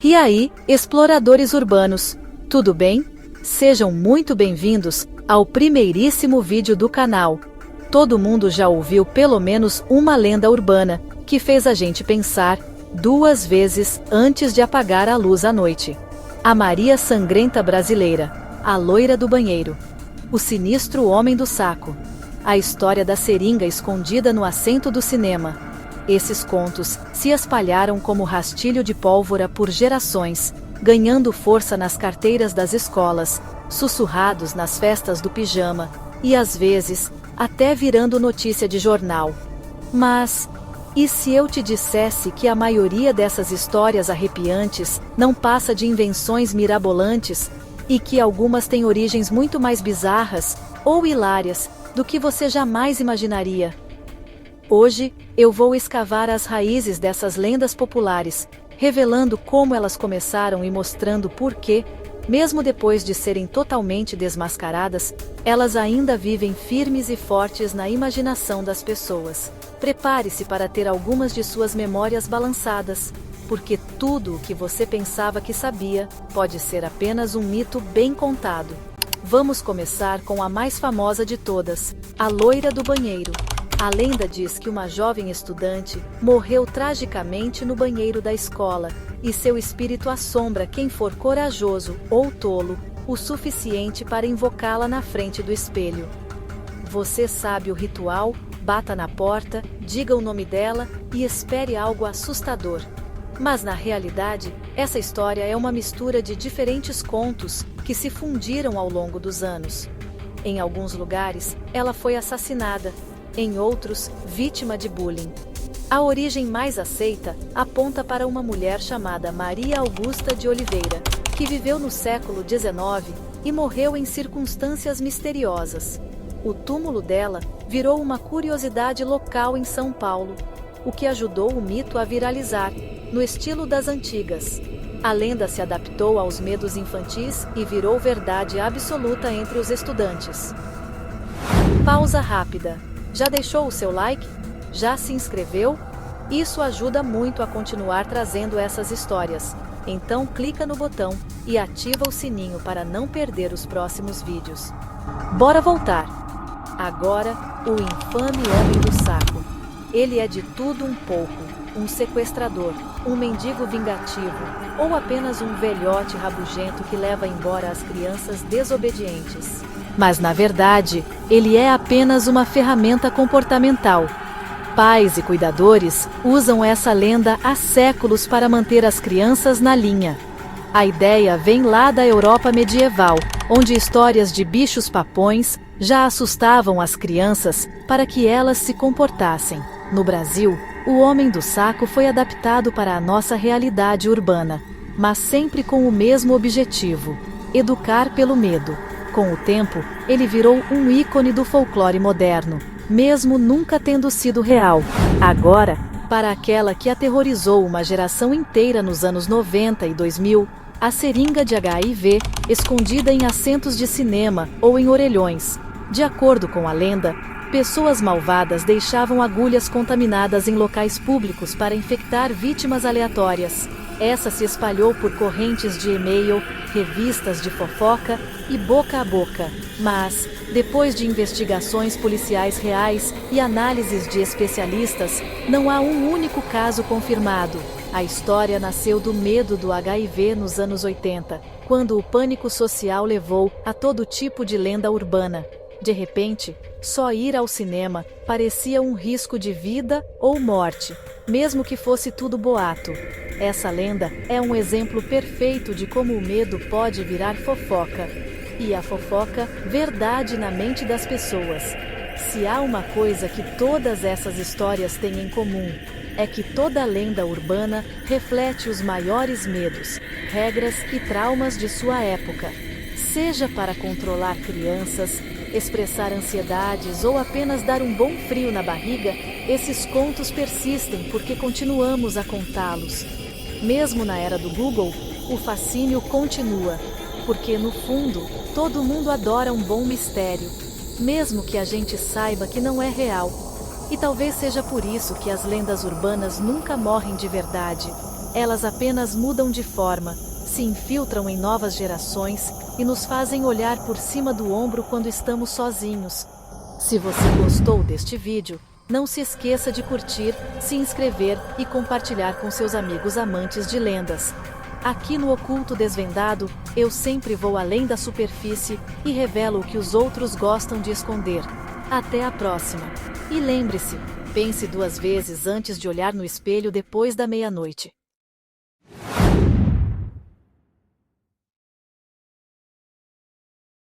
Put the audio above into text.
E aí, exploradores urbanos, tudo bem? Sejam muito bem-vindos ao primeiríssimo vídeo do canal. Todo mundo já ouviu pelo menos uma lenda urbana que fez a gente pensar duas vezes antes de apagar a luz à noite. A Maria Sangrenta Brasileira, a loira do banheiro, o sinistro homem do saco, a história da seringa escondida no assento do cinema. Esses contos se espalharam como rastilho de pólvora por gerações, ganhando força nas carteiras das escolas, sussurrados nas festas do pijama, e às vezes, até virando notícia de jornal. Mas, e se eu te dissesse que a maioria dessas histórias arrepiantes não passa de invenções mirabolantes, e que algumas têm origens muito mais bizarras, ou hilárias, do que você jamais imaginaria? Hoje, eu vou escavar as raízes dessas lendas populares, revelando como elas começaram e mostrando por que, mesmo depois de serem totalmente desmascaradas, elas ainda vivem firmes e fortes na imaginação das pessoas. Prepare-se para ter algumas de suas memórias balançadas, porque tudo o que você pensava que sabia pode ser apenas um mito bem contado. Vamos começar com a mais famosa de todas, a loira do banheiro. A lenda diz que uma jovem estudante morreu tragicamente no banheiro da escola, e seu espírito assombra quem for corajoso ou tolo o suficiente para invocá-la na frente do espelho. Você sabe o ritual? Bata na porta, diga o nome dela e espere algo assustador. Mas na realidade, essa história é uma mistura de diferentes contos que se fundiram ao longo dos anos. Em alguns lugares, ela foi assassinada, em outros, vítima de bullying. A origem mais aceita aponta para uma mulher chamada Maria Augusta de Oliveira, que viveu no século XIX e morreu em circunstâncias misteriosas. O túmulo dela virou uma curiosidade local em São Paulo, o que ajudou o mito a viralizar, no estilo das antigas. A lenda se adaptou aos medos infantis e virou verdade absoluta entre os estudantes. Pausa rápida. Já deixou o seu like? Já se inscreveu? Isso ajuda muito a continuar trazendo essas histórias. Então clica no botão e ativa o sininho para não perder os próximos vídeos. Bora voltar! Agora, o infame homem do saco. Ele é de tudo um pouco, um sequestrador, um mendigo vingativo, ou apenas um velhote rabugento que leva embora as crianças desobedientes. Mas na verdade, ele é apenas uma ferramenta comportamental. Pais e cuidadores usam essa lenda há séculos para manter as crianças na linha. A ideia vem lá da Europa medieval, onde histórias de bichos-papões já assustavam as crianças para que elas se comportassem. No Brasil, o homem do saco foi adaptado para a nossa realidade urbana, mas sempre com o mesmo objetivo: educar pelo medo. Com o tempo, ele virou um ícone do folclore moderno, mesmo nunca tendo sido real. Agora, para aquela que aterrorizou uma geração inteira nos anos 90 e 2000, a seringa de HIV, escondida em assentos de cinema ou em orelhões. De acordo com a lenda, pessoas malvadas deixavam agulhas contaminadas em locais públicos para infectar vítimas aleatórias. Essa se espalhou por correntes de e-mail, revistas de fofoca e boca a boca. Mas, depois de investigações policiais reais e análises de especialistas, não há um único caso confirmado. A história nasceu do medo do HIV nos anos 80, quando o pânico social levou a todo tipo de lenda urbana. De repente, só ir ao cinema parecia um risco de vida ou morte, mesmo que fosse tudo boato. Essa lenda é um exemplo perfeito de como o medo pode virar fofoca. E a fofoca, verdade na mente das pessoas. Se há uma coisa que todas essas histórias têm em comum, é que toda lenda urbana reflete os maiores medos, regras e traumas de sua época. Seja para controlar crianças, expressar ansiedades ou apenas dar um bom frio na barriga, esses contos persistem porque continuamos a contá-los. Mesmo na era do Google, o fascínio continua, porque no fundo, todo mundo adora um bom mistério, mesmo que a gente saiba que não é real. E talvez seja por isso que as lendas urbanas nunca morrem de verdade. Elas apenas mudam de forma, se infiltram em novas gerações e nos fazem olhar por cima do ombro quando estamos sozinhos. Se você gostou deste vídeo, não se esqueça de curtir, se inscrever e compartilhar com seus amigos amantes de lendas. Aqui no Oculto Desvendado, eu sempre vou além da superfície e revelo o que os outros gostam de esconder. Até a próxima! E lembre-se, pense 2 vezes antes de olhar no espelho depois da meia-noite.